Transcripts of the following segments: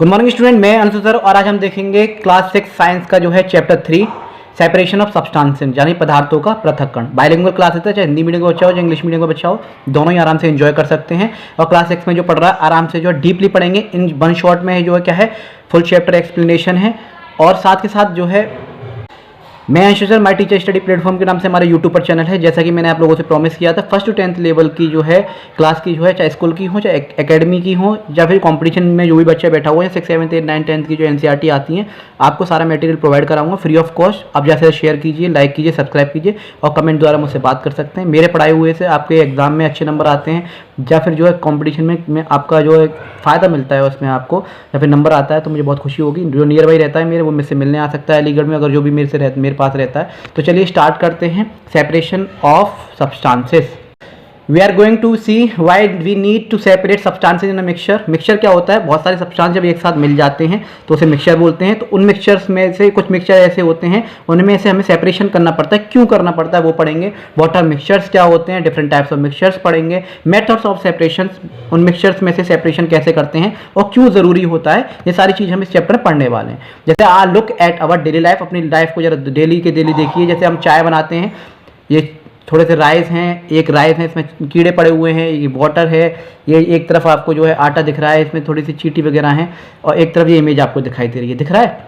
Good morning student, मैं Anshu sir और आज हम देखेंगे क्लास 6 साइंस का जो है चैप्टर 3 सेपरेशन ऑफ सब्सटेंसेस यानी पदार्थों का पृथक्करण। बाइलिंगुअल क्लास है, चाहे हिंदी मीडियम का बच्चा हो चाहे इंग्लिश मीडियम का बच्चा हो, दोनों ही आराम से एंजॉय कर सकते हैं। और क्लास 6 में जो पढ़ रहा है आराम से जो है डीपली पढ़ेंगे। इन वन शॉट में जो है क्या है, फुल चैप्टर एक्सप्लेनेशन है। और साथ के साथ जो है मैं Anshu sir my teacher study platform के नाम से हमारे यूट्यूब पर चैनल है। जैसा कि मैंने आप लोगों से प्रॉमिस किया था, फर्स्ट टू 10th लेवल की जो है क्लास की जो है, चाहे स्कूल की हो चाहे एकेडमी की हो या फिर कंपटीशन में जो भी बच्चा बैठा हुआ है 6, 7, 8, 9, 10th की जो NCERT आती हैं, आपको सारा मटेरियल प्रोवाइड कराऊंगा फ्री ऑफ कॉस्ट। आप जैसे शेयर कीजिए, लाइक कीजिए, सब्सक्राइब कीजिए और कमेंट द्वारा मुझसे बात कर सकते हैं। मेरे पढ़ाए हुए से आपके एग्जाम में अच्छे नंबर आते हैं या फिर जो है कॉम्पिटिशन में आपका जो है फ़ायदा मिलता है उसमें आपको, या फिर नंबर आता है तो मुझे बहुत खुशी होगी। जो नियर बाई रहता है मेरे, वो मुझसे मिलने आ सकता है अलीगढ़ में, अगर जो भी मेरे पास रहता है। तो चलिए स्टार्ट करते हैं separation of substances. We are going to see why we need to separate substances in a mixture. Mixture क्या होता है, बहुत सारे सब्सटेंस जब एक साथ मिल जाते हैं तो उसे मिक्सचर बोलते हैं। तो उन मिक्सचर्स में से कुछ मिक्सचर ऐसे होते हैं उनमें से हमें सेपरेशन करना पड़ता है। क्यों करना पड़ता है वो पढ़ेंगे। व्हाट आर मिक्सचर्स क्या होते हैं, डिफरेंट टाइप्स ऑफ मिक्सचर्स पढ़ेंगे। मेथड्स ऑफ सेपरेशन, उन मिक्सचर्स में से सेपरेशन कैसे करते हैं और क्यों ज़रूरी होता है, ये सारी चीज़ हम इस चैप्टर में पढ़ने वाले हैं। जैसे ah look at our daily life, अपनी लाइफ को जरा डेली के डेली देखिए। जैसे हम चाय बनाते हैं, ये थोड़े से राइस हैं, एक राइस है इसमें कीड़े पड़े हुए हैं, ये वाटर है, ये एक तरफ आपको जो है आटा दिख रहा है, इसमें थोड़ी सी चींटी वगैरह हैं, और एक तरफ ये इमेज आपको दिखाई दे रही है, दिख रहा है।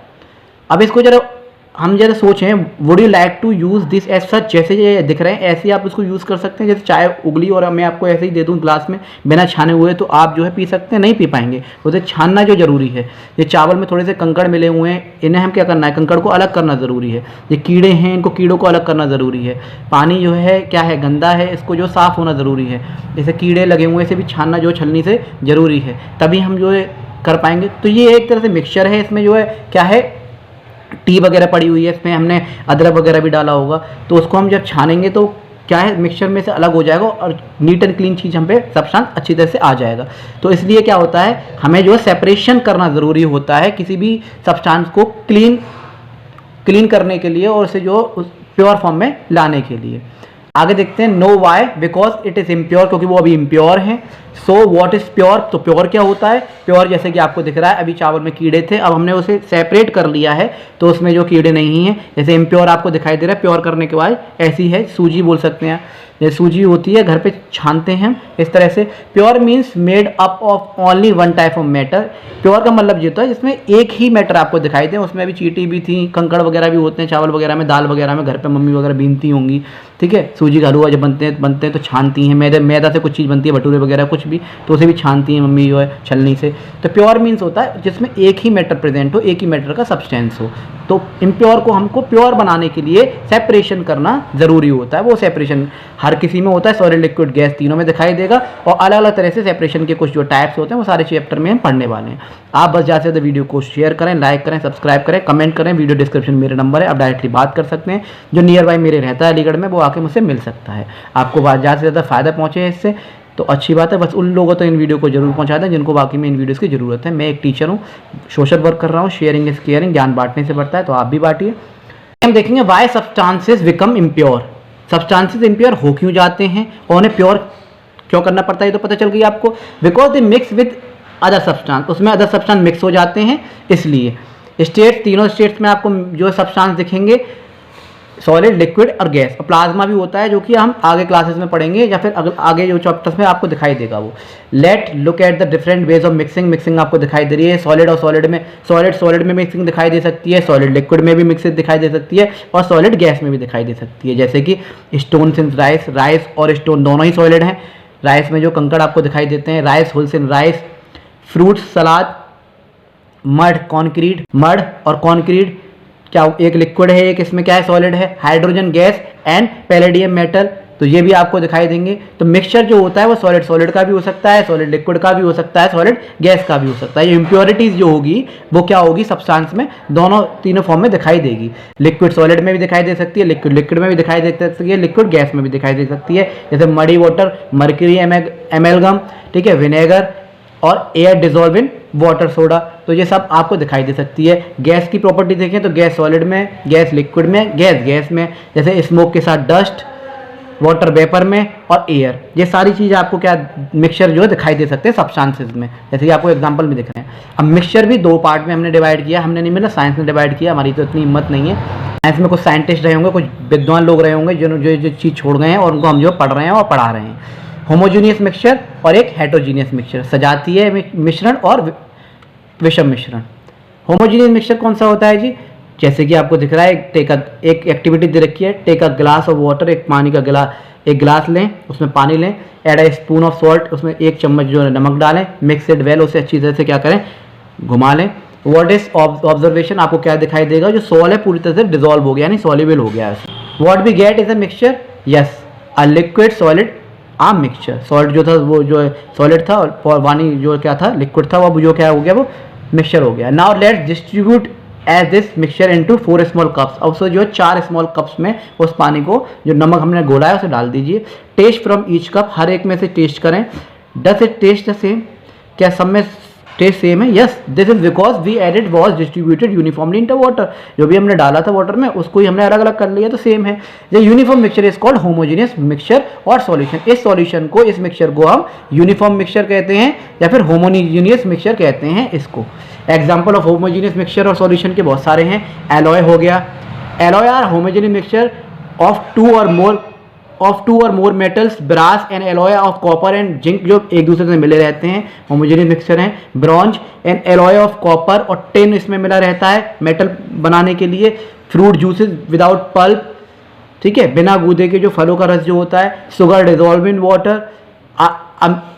अब इसको जरा हम जरा सोचें, would you like to use this as such, जैसे ये दिख रहे हैं ऐसे ही आप इसको यूज़ कर सकते हैं। जैसे चाय उगली और मैं आपको ऐसे ही दे दूं ग्लास में बिना छाने हुए, तो आप जो है पी सकते हैं, नहीं पी पाएंगे। उसे छानना जो ज़रूरी है। ये चावल में थोड़े से कंकड़ मिले हुए हैं, इन्हें हम क्या करना है, कंकड़ को अलग करना ज़रूरी है। ये कीड़े हैं, इनको कीड़ों को अलग करना ज़रूरी है। पानी जो है क्या है, गंदा है, इसको जो साफ़ होना ज़रूरी है। जैसे कीड़े लगे हुए से भी छानना जो छलनी से ज़रूरी है, तभी हम जो है कर पाएंगे। तो ये एक तरह से मिक्सचर है। इसमें जो है क्या है, टी वगैरह पड़ी हुई है, इसमें हमने अदरक वगैरह भी डाला होगा, तो उसको हम जब छानेंगे तो क्या है, मिक्सचर में से अलग हो जाएगा और नीट एंड क्लीन चीज़ हम पे सब्सटेंस अच्छी तरह से आ जाएगा। तो इसलिए क्या होता है, हमें जो है सेपरेशन करना ज़रूरी होता है किसी भी सब्सटेंस को क्लीन करने के लिए और उसे जो प्योर फॉर्म में लाने के लिए। आगे देखते हैं, know why, because it is impure, क्योंकि वो अभी इम्प्योर हैं। सो व्हाट इज़ प्योर, तो प्योर क्या होता है। प्योर जैसे कि आपको दिख रहा है, अभी चावल में कीड़े थे, अब हमने उसे सेपरेट कर लिया है तो उसमें जो कीड़े नहीं हैं। जैसे इम्प्योर आपको दिखाई दे रहा है, प्योर करने के बाद ऐसी है, सूजी बोल सकते हैं। ये सूजी होती है, घर पे छानते हैं इस तरह से। Pure means made up of only one type of matter. Pure का मतलब ये होता है जिसमें एक ही मैटर आपको दिखाई दे। उसमें भी चींटी भी थी, कंकड़ वगैरह भी होते हैं चावल वगैरह में, दाल वगैरह में, घर पे मम्मी वगैरह बीनती होंगी, ठीक है। सूजी का हलवा जब बनते हैं तो छानती हैं। मैदा से कुछ चीज़ बनती है, भटूरे वगैरह कुछ भी, तो उसे भी छानती हैं मम्मी जो है छलनी से। तो प्योर मीन्स होता है जिसमें एक ही मैटर प्रेजेंट हो, एक ही मैटर का सब्सटेंस हो। तो इम्प्योर को हमको प्योर बनाने के लिए सेपरेशन करना ज़रूरी होता है। वो सेपरेशन हर किसी में होता है, सॉलिड लिक्विड गैस तीनों में दिखाई देगा। और अलग अलग तरह से सेपरेशन के कुछ जो टाइप्स होते हैं वो सारे चैप्टर में हम पढ़ने वाले हैं। आप बस ज़्यादा से ज़्यादा वीडियो को शेयर करें, लाइक करें, सब्सक्राइब करें, कमेंट करें। वीडियो डिस्क्रिप्शन में मेरा नंबर है, आप डायरेक्टली बात कर सकते हैं। जो नियर बाई मेरे रहता है अलीगढ़ में, वो आके मुझसे मिल सकता है। आपको ज़्यादा से ज़्यादा फ़ायदा पहुँचे इससे तो अच्छी बात है। बस उन लोगों तो इन वीडियो को जरूर पहुंचा दें जिनको वाकई में इन वीडियोस की ज़रूरत है। मैं एक टीचर हूँ, सोशल वर्क कर रहा हूँ, शेयरिंग इज केयरिंग, ज्ञान बांटने से बढ़ता है, तो आप भी बांटिए। हम देखेंगे why substances become impure. Substances impure हो क्यों जाते हैं और उन्हें प्योर क्यों करना पड़ता है, ये तो पता चल गई आपको। Because they mix with other substance, उसमें अदर सब्सटेंस मिक्स हो जाते हैं इसलिए। स्टेट्स, तीनों स्टेट्स में आपको जो सब्सटेंस दिखेंगे, सॉलिड, लिक्विड और गैस। और प्लाज्मा भी होता है जो कि हम आगे क्लासेस में पढ़ेंगे या फिर आगे जो चैप्टर्स में आपको दिखाई देगा वो। Let look at the different ways of mixing. Mixing आपको दिखाई दे रही है, सॉलिड और सॉलिड में, सॉलिड में मिक्सिंग दिखाई दे सकती है, सॉलिड लिक्विड में भी मिक्सिंग दिखाई दे सकती है, और सॉलिड गैस में भी दिखाई दे सकती है। जैसे कि स्टोन सिंस राइस, राइस और स्टोन दोनों ही सॉलिड हैं। राइस में जो कंकड़ आपको दिखाई देते हैं, राइस होल सिन राइस, फ्रूट्स सलाद, मड कॉन्क्रीट, मड और कॉन्क्रीट क्या एक लिक्विड है, एक इसमें क्या है, सॉलिड है। Hydrogen gas and palladium metal, तो ये भी आपको दिखाई देंगे। तो मिक्सचर जो होता है वो सॉलिड का भी हो सकता है, सॉलिड लिक्विड का भी हो सकता है, सॉलिड गैस का भी हो सकता है। ये इम्प्योरिटीज़ जो होगी वो क्या होगी, सब्सटेंस में दोनों तीनों फॉर्म में दिखाई देगी। लिक्विड सॉलिड में भी दिखाई दे सकती है, लिक्विड में भी दिखाई दे सकती है, लिक्विड गैस में भी दिखाई दे सकती है। जैसे मडी वाटर, मर्क्यूरी एमेलगम, ठीक है, विनेगर और air dissolve in water soda, तो ये सब आपको दिखाई दे सकती है। गैस की प्रॉपर्टी देखें तो गैस सॉलिड में, गैस लिक्विड में, गैस में, जैसे स्मोक के साथ डस्ट, वाटर वेपर में और एयर, ये सारी चीज़ आपको क्या मिक्सचर जो है दिखाई दे सकते हैं सब्सटेंसेस में, जैसे कि आपको एग्जांपल में दिख रहे हैं। अब मिक्सचर भी दो पार्ट में हमने डिवाइड किया, हमने नहीं, मतलब साइंस ने डिवाइड किया, हमारी तो इतनी हिम्मत नहीं है। साइंस में कुछ साइंटिस्ट रहे होंगे, कुछ विद्वान लोग रहे होंगे जो चीज़ छोड़ गए हैं और उनको हम जो पढ़ रहे हैं और पढ़ा रहे हैं। होमोजीनियस मिक्सचर और एक हेटेरोजीनियस मिक्सचर, सजातीय मिश्रण और विषम मिश्रण। होमोजीनियस मिक्सचर कौन सा होता है जी, जैसे कि आपको दिख रहा है, एक एक्टिविटी दे रखी है, take a glass of water, एक पानी का गिलास, एक गिलास लें, उसमें पानी लें, add a spoon of salt, उसमें एक चम्मच जो है नमक डालें, मिक्स इट वेल, उसे अच्छी तरह से क्या करें, घुमा लें। व्हाट इज ऑब्जर्वेशन, आपको क्या दिखाई देगा, जो सॉल है पूरी तरह से डिजोल्व हो गया, यानी सॉल्युबल हो गया है। What we get is a mixture, yes a liquid solid um mixture. Salt जो था वो जो सॉलिड था और पानी जो क्या था लिक्विड था, वो जो क्या हो गया, वो मिक्सचर हो गया। Now let's distribute as this mixture into 4 small cups. अब सो जो 4 स्मॉल कप्स में उस पानी को जो नमक हमने घोला है उसे डाल दीजिए। टेस्ट फ्रॉम ईच कप, हर एक में से टेस्ट करें। Does it taste the same, क्या सब में टेस्ट सेम है, yes this is because we added was distributed uniformly into water, जो भी हमने डाला था वाटर में उसको ही हमने अलग अलग कर लिया तो सेम है। The uniform mixture is called homogeneous mixture और सॉल्यूशन, इस सॉल्यूशन को, इस मिक्सचर को हम यूनिफॉर्म मिक्सचर कहते हैं या फिर होमोजेनियस मिक्सचर कहते हैं इसको। एग्जाम्पल ऑफ होमोजेनियस मिक्सचर और सॉल्यूशन के बहुत सारे हैं। एलॉय हो गया, alloy are homogeneous mixture of two or more metals, brass and alloy of copper and zinc, जो एक दूसरे से मिले रहते हैं, होमोजेनियस मिक्सचर हैं। Bronze and alloy of copper और टिन इसमें मिला रहता है मेटल बनाने के लिए। फ्रूट जूसेस विदाउट पल्प, ठीक है, बिना गूदे के जो फलों का रस जो होता है। Sugar dissolve in water.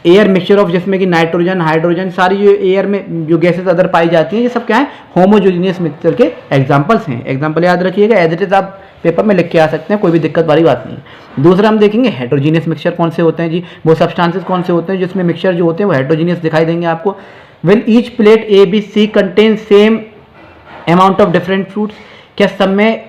Air mixture of, जिसमें कि नाइट्रोजन, हाइड्रोजन, सारी जो एयर में जो गैसेस अदर पाई जाती हैं, ये सब क्या है, होमोजेनियस मिक्सचर के एग्जांपल्स हैं। एग्जांपल याद रखिएगा, एज इट इज आप पेपर में लिख के आ सकते हैं, कोई भी दिक्कत वाली बात नहीं। दूसरा हम देखेंगे हेटेरोजीनियस मिक्सचर कौन से होते हैं जी, वो सब्सटेंसेस कौन से होते हैं जिसमें मिक्सचर जो होते हैं वो हेटेरोजीनियस दिखाई देंगे आपको। Will each plate a b c contain same amount of different fruits, क्या सब में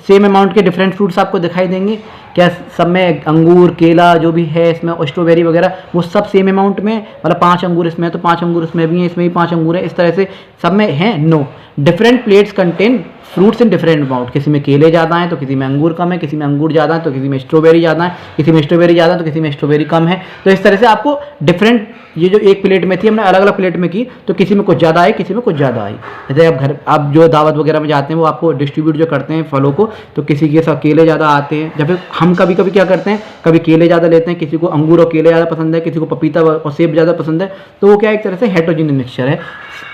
सेम अमाउंट के डिफरेंट फ्रूट्स आपको दिखाई देंगे, क्या सब में अंगूर, केला जो भी है इसमें, स्ट्रॉबेरी वगैरह, वो सब सेम अमाउंट में, मतलब 5 अंगूर इसमें है तो 5 अंगूर इसमें भी हैं, इसमें भी 5 अंगूर है, इस तरह से सब में हैं, no. Different plates contain fruits in different amount, किसी में केले ज़्यादा हैं तो किसी में अंगूर कम है, किसी में अंगूर ज़्यादा है तो किसी में स्ट्रॉबेरी ज़्यादा है, किसी में स्ट्रॉबेरी ज़्यादा है तो किसी में स्ट्रॉबेरी कम है। तो इस तरह से आपको डिफरेंट, ये जो एक प्लेट में थी हमने अलग अलग प्लेट में की तो किसी में कुछ ज़्यादा आई, किसी में कुछ ज़्यादा आई। जैसे आप जो दावत वगैरह में जाते हैं वो आपको डिस्ट्रीब्यूट जो करते हैं फलों को, तो किसी के साथ केले ज़्यादा आते हैं, या फिर हम कभी कभी क्या करते हैं, कभी केले ज़्यादा लेते हैं, किसी को अंगूर और केले ज़्यादा पसंद है, किसी को पपीता और सेब ज़्यादा पसंद है, तो वो क्या एक तरह से हेटेरोजेनियस मिक्सचर है।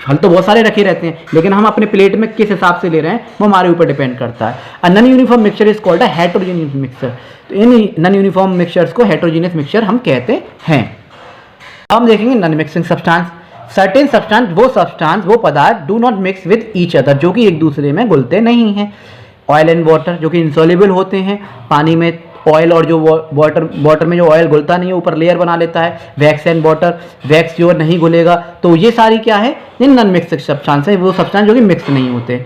फल तो बहुत सारे रखे रहते हैं लेकिन हम अपने प्लेट में किस हिसाब से ले रहे हैं वो हमारे ऊपर डिपेंड करता है। A non uniform mixture is called a heterogeneous mixture, तो इन नॉन यूनिफॉर्म मिक्सचर्स को हेटेरोजेनियस मिक्सचर हम कहते हैं। अब हम देखेंगे non mixing substance. Certain substance, वो पदार्थ do not mix with each other, जो कि एक दूसरे में घुलते नहीं हैं। ऑयल एंड वाटर, जो कि इंसॉल्युबल होते हैं पानी में, ऑयल और जो वाटर में जो ऑयल घुलता नहीं है ऊपर लेयर बना लेता है। वैक्स एंड वाटर, वैक्स जो नहीं घुलेगा, तो ये सारी क्या है, ये नॉन मिक्स सब्सटेंस है, वो सब्सटेंस जो कि मिक्स नहीं होते।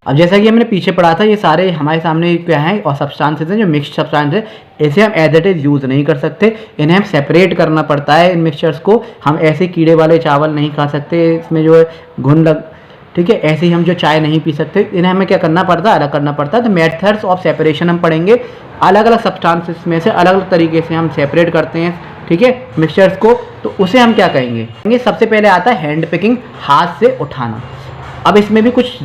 अब जैसा कि हमने पीछे पढ़ा था, ये सारे हमारे सामने क्या है और सब्सटेंसेस हैं जो मिक्स्ड सब्सटेंस है, ऐसे हम एज इट इज यूज़ नहीं कर सकते, इन्हें हम सेपरेट करना पड़ता है। इन मिक्सचर्स को हम ऐसे कीड़े वाले चावल नहीं खा सकते, इसमें जो है घुन लग, ठीक है, ऐसे ही हम जो चाय नहीं पी सकते, इन्हें हमें क्या करना पड़ता है, अलग करना पड़ता है। तो मेथड्स ऑफ सेपरेशन हम पढ़ेंगे, अलग अलग सब्सटेंसेस में से अलग अलग तरीके से हम सेपरेट करते हैं, ठीक है, मिक्सचर्स को, तो उसे हम क्या कहेंगे। सबसे पहले आता है हैंड पिकिंग, हाथ से उठाना। अब इसमें भी कुछ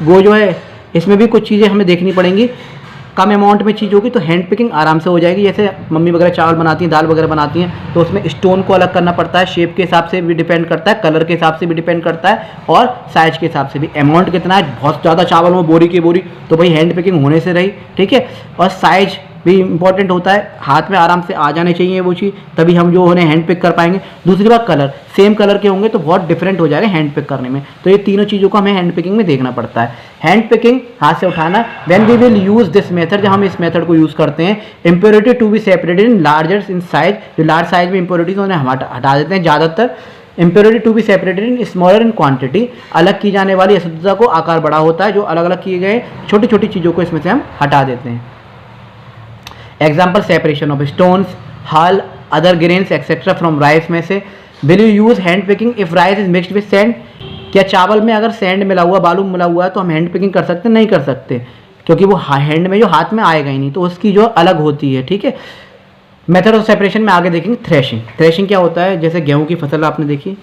वो जो है, इसमें भी कुछ चीज़ें हमें देखनी पड़ेंगी। कम अमाउंट में चीज़ होगी तो हैंड पिकिंग आराम से हो जाएगी। जैसे मम्मी वगैरह चावल बनाती हैं, दाल वगैरह बनाती हैं, तो उसमें स्टोन को अलग करना पड़ता है, शेप के हिसाब से भी डिपेंड करता है, कलर के हिसाब से भी डिपेंड करता है, और साइज के हिसाब से भी। अमाउंट कितना है, बहुत ज़्यादा चावल हो बोरी की बोरी, तो भाई हैंड पिकिंग होने से रही, ठीक है। और साइज भी इंपॉर्टेंट होता है, हाथ में आराम से आ जाने चाहिए वो चीज़, तभी हम जो उन्हें हैंड पिक कर पाएंगे। दूसरी बात, कलर सेम कलर के होंगे तो बहुत डिफरेंट हो जाएगा हैंड पिक करने में। तो ये तीनों चीज़ों को हमें हैंड पिकिंग में देखना पड़ता है। हैंड पिकिंग, हाथ से उठाना। When we will use this method, जब हम इस मेथड को यूज़ करते हैं, impurity to be separated in larger in size, जो लार्ज साइज में इम्प्योरिटीज उन्हें हम हटा देते हैं ज़्यादातर। Impurity to be separated in smaller in quantity, अलग की जाने वाली अशुद्धता को आकार बड़ा होता है, जो अलग अलग किए गए छोटी छोटी चीज़ों को इसमें से हम हटा देते हैं। एग्जाम्पल, सेपरेशन ऑफ स्टोन्स, हल, other grains etcetera from rice में से। Will you use hand picking if rice is mixed with sand, क्या चावल में अगर सैंड मिला हुआ, बालू मिला हुआ है तो हम हैंड पिकिंग कर सकते हैं, नहीं कर सकते। क्योंकि वो हैंड में जो हाथ में आएगा ही नहीं, तो उसकी जो अलग होती है, ठीक है। मेथड ऑफ सेपरेशन में आगे देखेंगे थ्रेशिंग। थ्रेशिंग क्या होता है, जैसे गेहूं की फसल आपने देखी,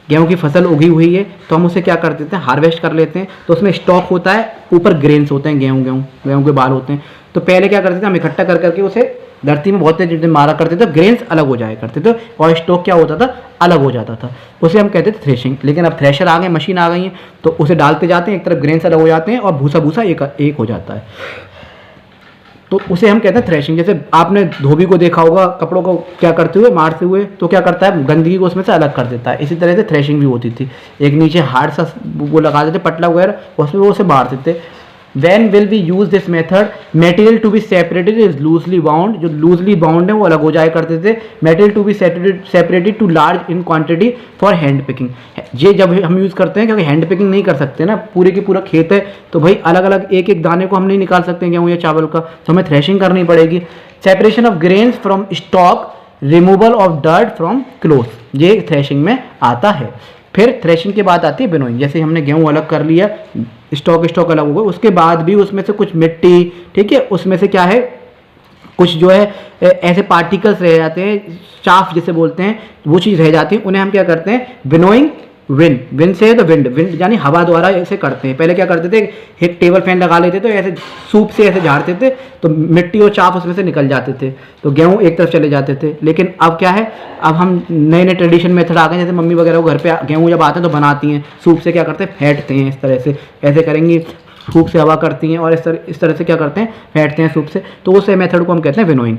गेहूं की फसल उगी हुई है तो हम उसे क्या कर देते हैं, हार्वेस्ट कर लेते हैं। तो उसमें स्टॉक होता है, ऊपर ग्रेन्स होते हैं, गेहूं के बाल होते हैं। तो पहले क्या करते थे हम, इकट्ठा कर करके उसे धरती में बहुत तेज मारा करते थे, ग्रेन्स अलग हो जाया करते थे और स्टॉक क्या होता था, अलग हो जाता था। उसे हम कहते थे थ्रेशिंग। लेकिन अब थ्रेशर आ गए, मशीन आ गई है, तो उसे डालते जाते हैं, एक तरफ ग्रेन्स अलग हो जाते हैं और भूसा भूसा एक हो जाता है, तो उसे हम कहते हैं थ्रेशिंग। जैसे आपने धोबी को देखा होगा कपड़ों को क्या करते हुए, मारते हुए, तो क्या करता है, गंदगी को उसमें से अलग कर देता है। इसी तरह से थ्रेशिंग भी होती थी, एक नीचे हार्ड सा वो लगा देते पटला वगैरह, उसमें वो उसे मारते थे। When will we use this method? Material to be separated is loosely bound, जो loosely bound है वो अलग हो जाया करते थे। Material to be separated to large in quantity for hand picking, ये जब हम यूज़ करते हैं, क्योंकि हैंड पिकिंग नहीं कर सकते ना, पूरे के पूरा खेत है, तो भाई अलग अलग एक एक दाने को हम नहीं निकाल सकते गेहूँ या चावल का, तो हमें थ्रेशिंग करनी पड़ेगी। Separation of grains from stock, removal of dirt from cloth, ये थ्रेशिंग में आता है। फिर थ्रेशिंग के बाद आती है विनोइंग। जैसे हमने गेहूं अलग कर लिया, स्टॉक अलग हो गया, उसके बाद भी उसमें से कुछ मिट्टी, ठीक है, उसमें से क्या है, कुछ जो है ऐसे पार्टिकल्स रह जाते हैं, चाफ जिसे बोलते हैं, वो चीज़ रह जाती है, उन्हें हम क्या करते हैं, विनोइंग। विंड से है तो विंड यानी हवा द्वारा ऐसे करते हैं। पहले क्या करते थे, एक टेबल फैन लगा लेते थे, ऐसे सूप से ऐसे झाड़ते थे, तो मिट्टी और चाप उसमें से निकल जाते थे, तो गेहूं एक तरफ चले जाते थे। लेकिन अब क्या है, अब हम नए नए ट्रेडिशन मेथड आ गए, जैसे मम्मी वगैरह को घर पे गेहूं जब आते हैं तो बनाती हैं, सूप से क्या करते हैं, फेंटते हैं, इस तरह से ऐसे करेंगी, सूप से हवा करती हैं और इस तरह से क्या करते हैं, फेंटते हैं सूप से, तो उस मेथड को हम कहते हैं winnowing.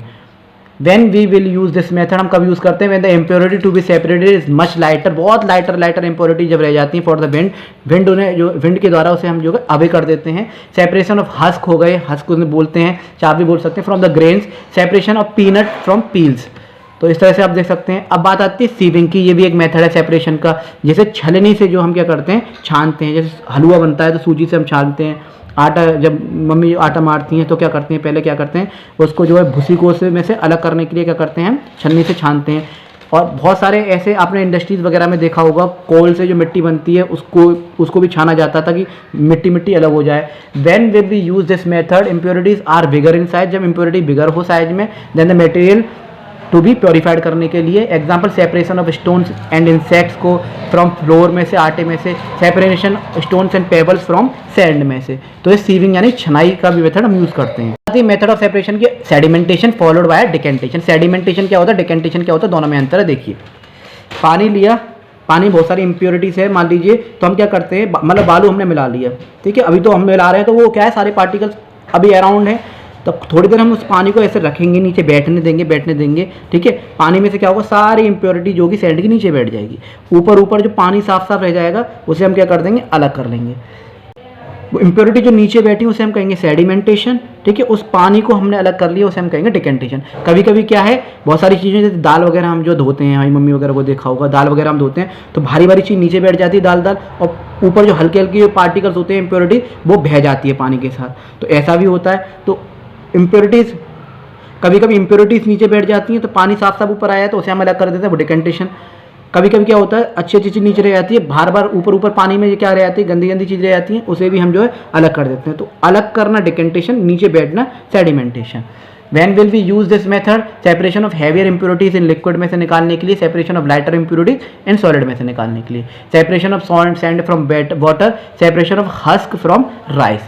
When we will use this method, हम कब यूज़ करते हैं, when the impurity to be separated is much lighter, बहुत लाइटर impurity जब रह जाती है for the wind उन्हें जो विंड के द्वारा उसे हम जो है अवे कर देते हैं। सेपरेशन ऑफ हस्क हो गए, हस्क उन्हें बोलते हैं, चाप भी बोल सकते हैं, from the grains. Separation of peanut from peels, तो इस तरह से आप देख सकते हैं। अब बात आती है सीविंग की, ये भी एक मेथड है सेपरेशन का। जैसे छलनी से जो हम क्या करते हैं, छानते हैं, जैसे हलवा बनता है तो सूजी से हम छानते हैं। आटा, जब मम्मी आटा मारती हैं तो क्या करते हैं, पहले क्या करते हैं, उसको जो है भूसी को में से अलग करने के लिए क्या करते हैं, छन्नी से छानते हैं। और बहुत सारे ऐसे आपने इंडस्ट्रीज़ वगैरह में देखा होगा, कोल से जो मिट्टी बनती है उसको भी छाना जाता था कि मिट्टी अलग हो जाए। When will be use this method, impurities are bigger in size, जब इम्प्योरिटी बिगर हो साइज में, then the material to be purified करने के लिए। Example, separation of stones and insects को फ्रॉम फ्लोर में से, आटे में से, separation stones and pebbles from sand में से। तो ये सीविंग यानी छनाई का भी मेथड हम यूज़ करते हैं। मेथड ऑफ सेपरेशन की sedimentation followed by decantation. Sedimentation क्या होता है, डिकेंटेशन क्या होता है, दोनों में अंतर है। देखिए, पानी लिया, पानी बहुत सारी इंप्योरिटीज़ है मान लीजिए, तो हम क्या करते हैं, मतलब बालू हमने मिला लिया, ठीक है, अभी तो हम मिला रहे हैं, तो वो क्या है, सारे पार्टिकल्स अभी अराउंड है, तो थोड़ी देर हम उस पानी को ऐसे रखेंगे, नीचे बैठने देंगे, ठीक है। पानी में से क्या होगा, सारी इंप्योरिटी जो कि सैंड के नीचे बैठ जाएगी। ऊपर जो पानी साफ रह जाएगा उसे हम क्या कर देंगे, अलग कर लेंगे। वो इंप्योरिटी जो नीचे बैठी उसे हम कहेंगे सेडिमेंटेशन, ठीक है। उस पानी को हमने अलग कर लिया उसे हम कहेंगे डिकेंटेशन। कभी कभी क्या है, बहुत सारी चीज़ें, जैसे दाल वगैरह हम जो धोते हैं, हमारी मम्मी वगैरह को देखा होगा, दाल वगैरह हम धोते हैं तो भारी चीज़ नीचे बैठ जाती है दाल, और ऊपर जो हल्के पार्टिकल्स होते हैं इंप्योरिटी, वो बह जाती है पानी के साथ, तो ऐसा भी होता है। तो इम्प्योरिटीज़, कभी कभी इम्प्योरिटीज़ नीचे बैठ जाती हैं, तो पानी साफ ऊपर आया है तो उसे हम अलग कर देते हैं, वो डिकेंटेशन। कभी क्या होता है, अच्छी चीज़ नीचे रह जाती है, बार ऊपर पानी में ये क्या रह जाती है, गंदी चीज़ रह जाती है, उसे भी हम जो है अलग कर देते हैं। तो अलग करना डिकेंटेशन, नीचे बैठना sedimentation. When will we use this method? Separation of heavier impurities in liquid में से निकालने के लिए, separation of lighter impurities in solid में से निकालने के लिए, separation of sand from water, separation of husk from rice,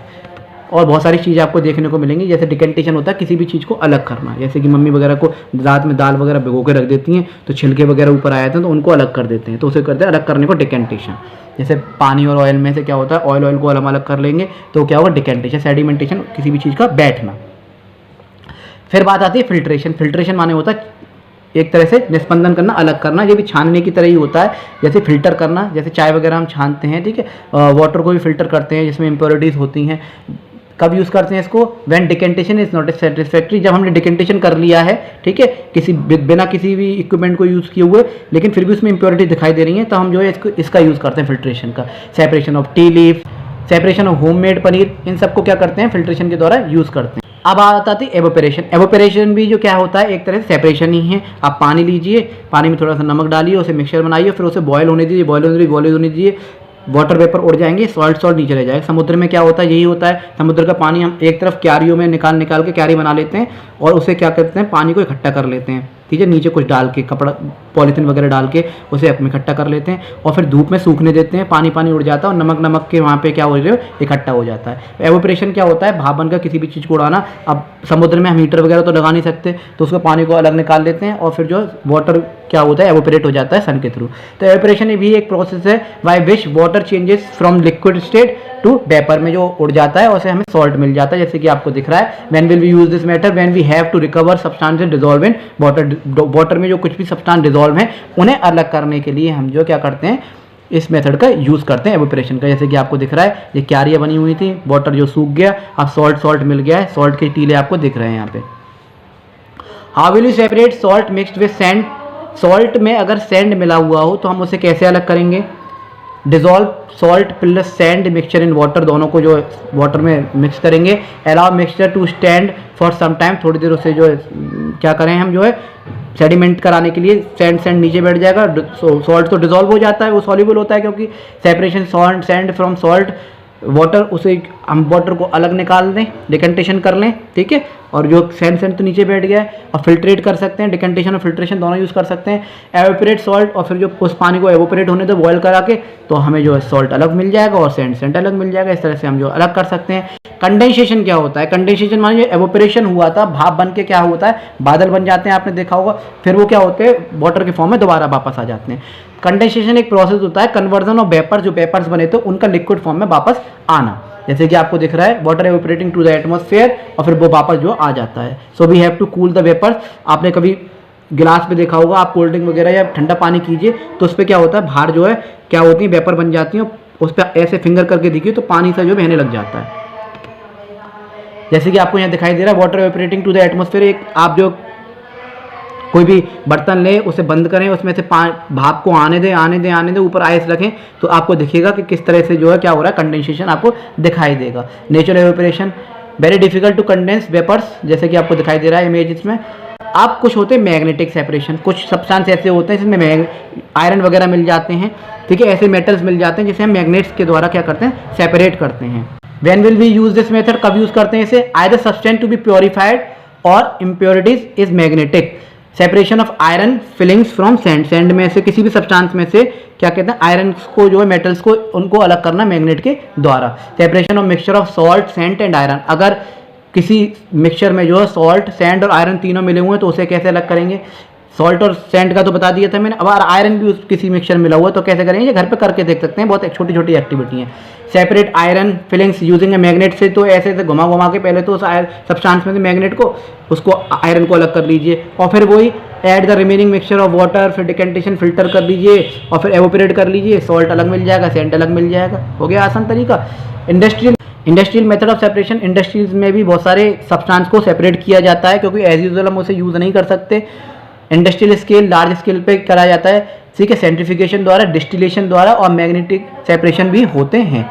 और बहुत सारी चीज़ें आपको देखने को मिलेंगी। जैसे डिकेंटेशन होता है किसी भी चीज़ को अलग करना, जैसे कि मम्मी वगैरह को रात में दाल वगैरह भिगो के रख देती हैं, तो छिलके वगैरह ऊपर आए थे तो उनको अलग कर देते हैं, तो उसे करते हैं अलग करने को डिकेंटेशन। जैसे पानी और ऑयल में से क्या होता है, ऑयल को अलग कर लेंगे तो क्या होगा, डिकेंटेशन। सेडिमेंटेशन, किसी भी चीज़ का बैठना। फिर बात आती है फिल्ट्रेशन। फिल्ट्रेशन माने होता है एक तरह से निस्पंदन करना, अलग करना, ये भी छानने की तरह ही होता है। जैसे फिल्टर करना, जैसे चाय वगैरह हम छानते हैं, ठीक है, वाटर को भी फिल्टर करते हैं जिसमें इंप्योरिटीज़ होती हैं। कब यूज़ करते हैं इसको, when decantation is not satisfactory, जब हमने डिकेंटेशन कर लिया है, ठीक है, बिना किसी भी इक्विपमेंट को यूज़ किए हुए, लेकिन फिर भी उसमें इंप्योरिटी दिखाई दे रही है, तो हम जो है इसका यूज़ करते हैं फिल्ट्रेशन का। Separation of tea leaf, separation of homemade paneer, इन सबको क्या करते हैं, फिल्ट्रेशन के द्वारा यूज़ करते हैं। अब आती है एवोपरेशन। एवोपरेशन भी जो क्या होता है, एक तरह से सेपरेशन ही है। आप पानी लीजिए, पानी में थोड़ा सा नमक डालिए, उसे मिक्सचर बनाइए, फिर उसे बॉयल होने दीजिए, वाटर वेपर उड़ जाएंगे, सॉल्ट नीचे रह जाएगा। समुद्र में क्या होता है, यही होता है, समुद्र का पानी हम एक तरफ क्यारियों में निकाल के क्यारी बना लेते हैं और उसे क्या करते हैं, पानी को इकट्ठा कर लेते हैं, ठीक है, नीचे कुछ डाल के, कपड़ा पॉलीथीन वगैरह डाल के उसे अपने इकट्ठा कर लेते हैं और फिर धूप में सूखने देते हैं, पानी उड़ जाता है और नमक के वहाँ पे क्या हो रहा है, इकट्ठा हो जाता है। एवोपरेशन क्या होता है, भाप बनकर किसी भी चीज़ को उड़ाना। अब समुद्र में हम हीटर वगैरह तो लगा नहीं सकते, तो उसको पानी को अलग निकाल लेते हैं और फिर जो वाटर क्या होता है, एवोपरेट हो जाता है सन के थ्रू। तो एवोपरेशन भी एक प्रोसेस है by which water changes from liquid state to vapour में जो उड़ जाता है, उसे हमें सॉल्ट मिल जाता है, जैसे कि आपको दिख रहा है। When will we use this method, when we have to recover substances dissolve in water. Water में जो कुछ भी सब्सटेंस डिसॉल्व है उन्हें अलग करने के लिए हम जो क्या करते हैं, इस मेथड का यूज करते हैं एवोपरेशन का। जैसे कि आपको दिख रहा है, ये क्यारियां बनी हुई थी, वाटर जो सूख गया, अब सॉल्ट मिल गया है, सॉल्ट के टीले आपको दिख रहे हैं यहाँ पे। How will you separate salt mixed with sand. Salt में अगर सैंड मिला हुआ हो तो हम उसे कैसे अलग करेंगे। Dissolve salt plus sand mixture in water, दोनों को जो वाटर में मिक्स करेंगे। Allow mixture to stand for some time, थोड़ी देर उसे जो क्या करें हम जो है सेडिमेंट कराने के लिए, सैंड नीचे बैठ जाएगा। सॉल्ट तो डिजॉल्व हो जाता है, वो सॉल्युबल होता है, क्योंकि separation sand from salt water, उसे हम वाटर को अलग निकाल दें, डिकंटेशन कर लें, ठीक है। और जो सैंड तो नीचे बैठ गया है, और फिल्ट्रेट कर सकते हैं, डिकंटेशन और फिल्ट्रेशन दोनों यूज़ कर सकते हैं। एवोपरेट सॉल्ट, और फिर जो उस पानी को एवोपरेट होने दो बॉयल करा के, तो हमें जो है सॉल्ट अलग मिल जाएगा और सैंड अलग मिल जाएगा। इस तरह से हम जो अलग कर सकते हैं। कंडेंसेशन क्या होता है, कंडेंसेशन मानिए एवोपरेशन हुआ था, भाप बन के क्या होता है, बादल बन जाते हैं, आपने देखा होगा, फिर वो क्या होते हैं, वाटर के फॉर्म में दोबारा वापस आ जाते हैं। कंडेंसेशन एक प्रोसेस होता है कन्वर्जन ऑफ वेपर, जो वेपर्स बने थे उनका लिक्विड फॉर्म में वापस आना। जैसे कि आपको दिख रहा है, water evaporating to the atmosphere, और फिर वो वापस जो आ जाता है। So we have to cool the vapours. आपने कभी गिलास पे देखा होगा, आप कोल्ड ड्रिंक वगैरह या ठंडा पानी कीजिए तो उस पर क्या होता है, बाहर जो है क्या होती है, वेपर बन जाती है, उस पर ऐसे फिंगर करके देखिए तो पानी सा जो बहने लग जाता है। जैसे कि आपको यहाँ दिखाई दे रहा है, water evaporating to the atmosphere. एक आप जो कोई भी बर्तन ले, उसे बंद करें, उसमें से भाप को आने दें, ऊपर आइस रखें, तो आपको दिखेगा कि किस तरह से जो है क्या हो रहा है, कंडेंसेशन आपको दिखाई देगा। Natural evaporation, very difficult to condense vapours, जैसे कि आपको दिखाई दे रहा है इमेज में। आप कुछ होते हैं मैग्नेटिक सेपरेशन, कुछ सब्सटेंस ऐसे होते हैं जिसमें आयरन वगैरह मिल जाते हैं, ठीक है, ऐसे मेटल्स मिल जाते हैं जिसे हम मैग्नेट्स के द्वारा क्या करते हैं, सेपरेट करते हैं। When will we use this method, कब यूज करते हैं इसे, either substance to be purified or impurities is magnetic. Separation of iron filings from sand में से किसी भी सब्सटेंस में से क्या कहते हैं, आयरन को जो है, मेटल्स को, उनको अलग करना मैग्नेट के द्वारा। Separation of mixture of salt sand and iron, अगर किसी मिक्सचर में जो है सॉल्ट सैंड और आयरन तीनों मिले हुए हैं तो उसे कैसे अलग करेंगे। सॉल्ट और सैंड का तो बता दिया था मैंने, अब आयरन भी उस किसी मिक्सचर में मिला हुआ है तो कैसे करेंगे, घर पे करके देख सकते हैं, बहुत छोटी छोटी एक्टिविटी है। Separate iron filings using a magnet से, तो ऐसे घुमा के पहले तो उस सब्सटेंस में से मैग्नेट को, उसको आयरन को अलग कर लीजिए, और फिर वही add the remaining mixture of water, फिर डिकंटेशन फिल्टर कर लीजिए और फिर एवोपरेट कर लीजिए, सॉल्ट अलग मिल जाएगा, सैंड अलग मिल जाएगा। हो गया आसान तरीका। Industrial method of separation, industries में भी बहुत सारे सब्सटेंस को सेपरेट किया जाता है, क्योंकि एज यूजुअल हम उसे यूज़ नहीं कर सकते। इंडस्ट्रियल स्केल, लार्ज स्केल पे करा जाता है, ठीक है, सेंट्रीफिकेशन द्वारा, डिस्टिलेशन द्वारा, और मैग्नेटिक सेपरेशन भी होते हैं।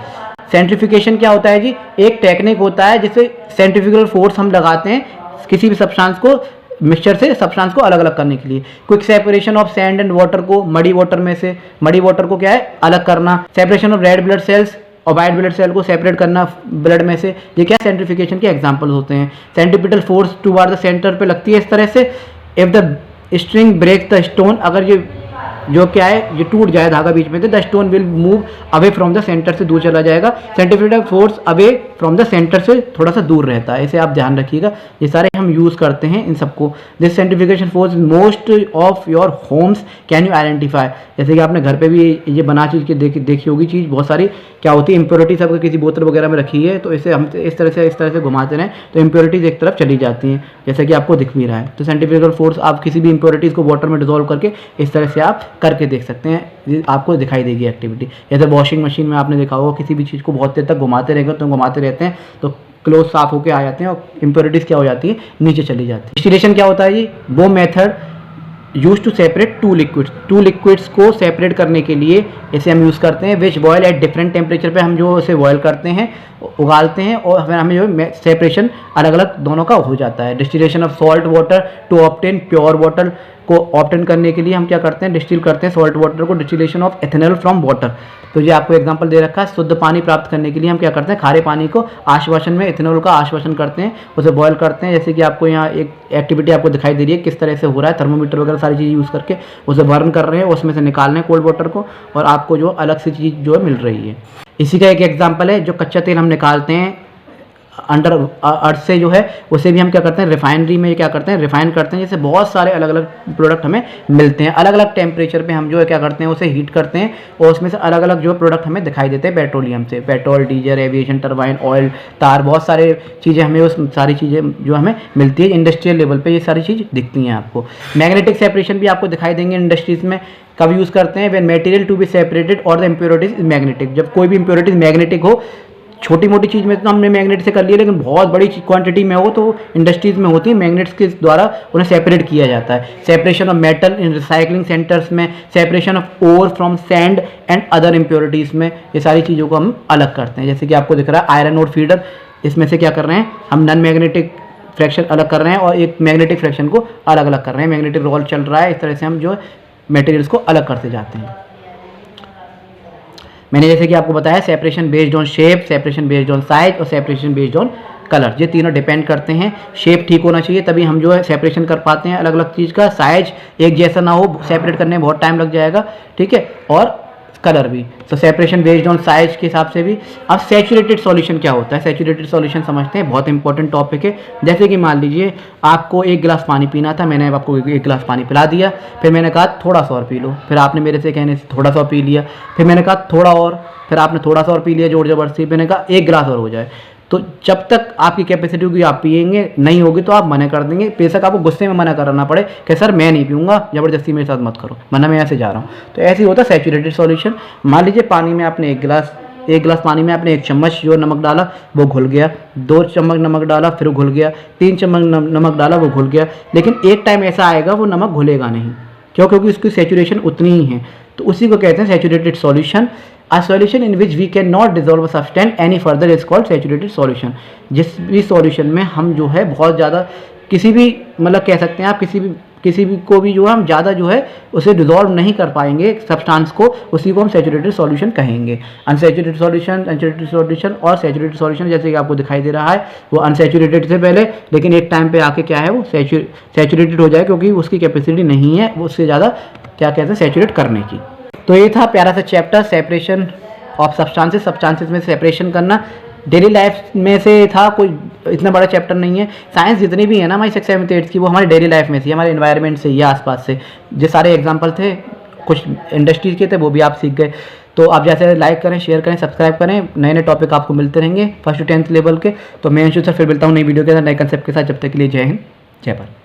सेंट्रीफिकेशन क्या होता है जी, एक टेक्निक होता है जिससे सेंट्रीफ्यूगल फोर्स हम लगाते हैं किसी भी सब्सटेंस को, मिक्सचर से सब्सटेंस को अलग अलग करने के लिए। Quick separation of sand and water को, मडी वाटर में से मडी वाटर को क्या है, अलग करना। Separation of red blood cells और वाइट ब्लड सेल को सेपरेट करना ब्लड में से, ये क्या सेंट्रीफिकेशन के एग्जांपल्स होते हैं। Centripetal force toward the centre पे लगती है इस तरह से। If the string break the stone, अगर ये जो क्या है, ये टूट जाए धागा बीच में, तो the stone will move away from the centre, से दूर चला जाएगा। Centrifugal force away from the centre से थोड़ा सा दूर रहता है, इसे आप ध्यान रखिएगा, ये सारे हम यूज़ करते हैं इन सबको। This centrification force most of your homes can you identify, जैसे कि आपने घर पे भी ये बना चीज़ की देखी होगी चीज़, बहुत सारी क्या होती है, इम्प्योरिटीज अगर किसी बोतल वगैरह में रखी है तो इसे हम इस तरह से घुमाते रहें तो इम्प्योरिटीज़ एक तरफ चली जाती हैं, जैसे कि आपको दिख भी रहा है। तो सेंट्रीफ्यूगल फोर्स, आप किसी भी इम्प्योरिटीज़ को वाटर में डिजोल्व करके इस तरह से आप करके देख सकते हैं, आपको दिखाई देगी एक्टिविटी। जैसे वॉशिंग मशीन में आपने देखा होगा, किसी भी चीज़ को बहुत देर तक घुमाते रहेंगे तो घुमाते रहते हैं तो क्लोथ साफ होकर आ जाते हैं और इम्प्योरिटीज़ क्या हो जाती है, नीचे चली जाती है। डिस्टिलेशन क्या होता है जी, वो method use to separate two liquids को सेपरेट करने के लिए इसे हम यूज़ करते हैं। Which boil at different temperature पे हम जो इसे बॉयल करते हैं, उगालते हैं, और फिर हमें जो सेपरेशन अलग अलग दोनों का हो जाता है। Distillation of salt water to obtain pure water, को ऑब्टेन करने के लिए हम क्या करते हैं, डिस्टिल करते हैं सॉल्ट वाटर को, distillation of ethanol from water. तो ये आपको एग्जांपल दे रखा है, शुद्ध पानी प्राप्त करने के लिए हम क्या करते हैं, खारे पानी को आश्वासन में एथेनॉल का आश्वासन करते हैं, उसे बॉयल करते हैं। जैसे कि आपको यहाँ एक एक्टिविटी आपको दिखाई दे रही है किस तरह से हो रहा है, थर्मोमीटर वगैरह सारी चीज़ यूज़ करके उसे बर्न कर रहे हैं, उसमें से निकाल रहे हैं कोल्ड वाटर को, और आपको जो अलग से चीज़ जो है मिल रही है। इसी का एक एग्जाम्पल है, जो कच्चा तेल हम निकालते हैं अंडर अर्थ से जो है, उसे भी हम क्या करते हैं, रिफाइनरी में क्या करते हैं, रिफाइन करते हैं। जैसे बहुत सारे अलग अलग प्रोडक्ट हमें मिलते हैं, अलग अलग टेम्परेचर पे हम जो है क्या करते हैं, उसे हीट करते हैं, और उसमें से अलग अलग जो प्रोडक्ट हमें दिखाई देते हैं पेट्रोलियम से, petrol, diesel, aviation, turbine, oil, तार, बहुत सारे चीज़ें हमें, उस सारी चीज़ें जो हमें मिलती है इंडस्ट्रियल लेवल पर, ये सारी चीज़ दिखती हैं आपको। मैग्नेटिक सेपरेशन भी आपको दिखाई देंगे इंडस्ट्रीज़ में, कब यूज़ करते हैं, when material to be separated और द इम्प्योरिटीज इज मैग्नेटिक। जब कोई भी इम्प्योरिटीज मैग्नेटिक हो, छोटी मोटी चीज़ में तो हमने मैग्नेट से कर लिया, लेकिन बहुत बड़ी क्वांटिटी में हो तो इंडस्ट्रीज़ में होती है, मैग्नेट्स के द्वारा उन्हें सेपरेट किया जाता है। Separation of metal in recycling centres में, separation of ore from sand and other impurities में, ये सारी चीज़ों को हम अलग करते हैं। जैसे कि आपको दिख रहा है आयरन ओर फीडर, इसमें से क्या कर रहे हैं, हम नॉन मैग्नेटिक फ्रैक्शन अलग कर रहे हैं और एक मैग्नेटिक फ्रैक्शन को अलग अलग कर रहे हैं। मैग्नेटिक रोल चल रहा है, इस तरह से हम जो मटेरियल्स को अलग करते जाते हैं। मैंने जैसे कि आपको बताया, separation based on shape, separation based on size और सेपरेशन बेस्ड ऑन कलर, ये तीनों डिपेंड करते हैं। शेप ठीक होना चाहिए, तभी हम जो है सेपरेशन कर पाते हैं अलग अलग चीज़ का। साइज एक जैसा ना हो, सेपरेट करने में बहुत टाइम लग जाएगा, ठीक है, और कलर भी। तो सेपरेशन बेस्ड ऑन साइज के हिसाब से भी। अब सैचुरेटेड सॉल्यूशन क्या होता है, सैचुरेटेड सॉल्यूशन समझते हैं, बहुत इंपॉर्टेंट टॉपिक है। जैसे कि मान लीजिए आपको एक गिलास पानी पीना था, मैंने आपको एक गिलास पानी पिला दिया, फिर मैंने कहा थोड़ा सा और पी लो, फिर आपने मेरे से कहने से थोड़ा सा पी लिया, फिर मैंने कहा थोड़ा और, फिर आपने थोड़ा सा और पी लिया जोर जबरदस्ती, मैंने कहा एक गिलास और हो जाए। तो जब तक आपकी कैपेसिटी होगी आप पिएंगे, नहीं होगी तो आप मना कर देंगे। बेशक आपको गुस्से में मना करना पड़े कि सर मैं नहीं पीऊंगा, ज़बरदस्ती मेरे साथ मत करो, वरना मैं ऐसे जा रहा हूँ। तो ऐसे ही होता है सैचुरेटेड सॉल्यूशन। मान लीजिए पानी में आपने एक गिलास पानी में आपने 1 चम्मच जो नमक डाला वो घुल गया, 2 चम्मच नमक डाला फिर घुल गया, 3 चम्मच नमक डाला वो घुल गया, लेकिन एक टाइम ऐसा आएगा वो नमक घुलेगा नहीं। क्यों? क्योंकि उसकी सैचुरेशन उतनी ही है। तो उसी को कहते हैं saturated solution. A solution in which we cannot dissolve a substance any further is called saturated solution। जिस भी सॉल्यूशन में हम जो है बहुत ज़्यादा किसी भी मतलब कह सकते हैं आप किसी भी को भी जो है हम ज़्यादा जो है उसे डिजोल्व नहीं कर पाएंगे सब्सटेंस को, उसी को हम सैचुरेटेड सॉल्यूशन कहेंगे। अनसैचुरेटेड सॉल्यूशन, अनसैचुरेटेड सॉल्यूशन और सैचुरेटेड सॉल्यूशन जैसे कि आपको दिखाई दे रहा है वो अनसैचुरेटेड से पहले, लेकिन एक टाइम पे आके क्या है वो सैचुरेटेड हो जाए, क्योंकि उसकी कैपेसिटी नहीं है वो उससे ज़्यादा क्या कहते हैं सैचुरेट करने की। तो ये था प्यारा सा चैप्टर, सेपरेशन ऑफ सब्सटेंसेस में सेपरेशन करना। डेली लाइफ में से था, कोई इतना बड़ा चैप्टर नहीं है। साइंस जितनी भी है ना हमारी 6, 7, 8 की, वो हमारे डेली लाइफ में से, हमारे एनवायरनमेंट से या आसपास से। जो सारे एग्जांपल थे कुछ इंडस्ट्रीज के थे वो भी आप सीख गए। तो आप जैसे लाइक करें, शेयर करें, सब्सक्राइब करें, नए नए टॉपिक आपको मिलते रहेंगे 1st to 10th लेवल के। तो मैं अंशु सर फिर मिलता हूँ नई वीडियो के साथ, नए कंसेप्ट के साथ। जब तक के लिए जय हिंद, जय भारत।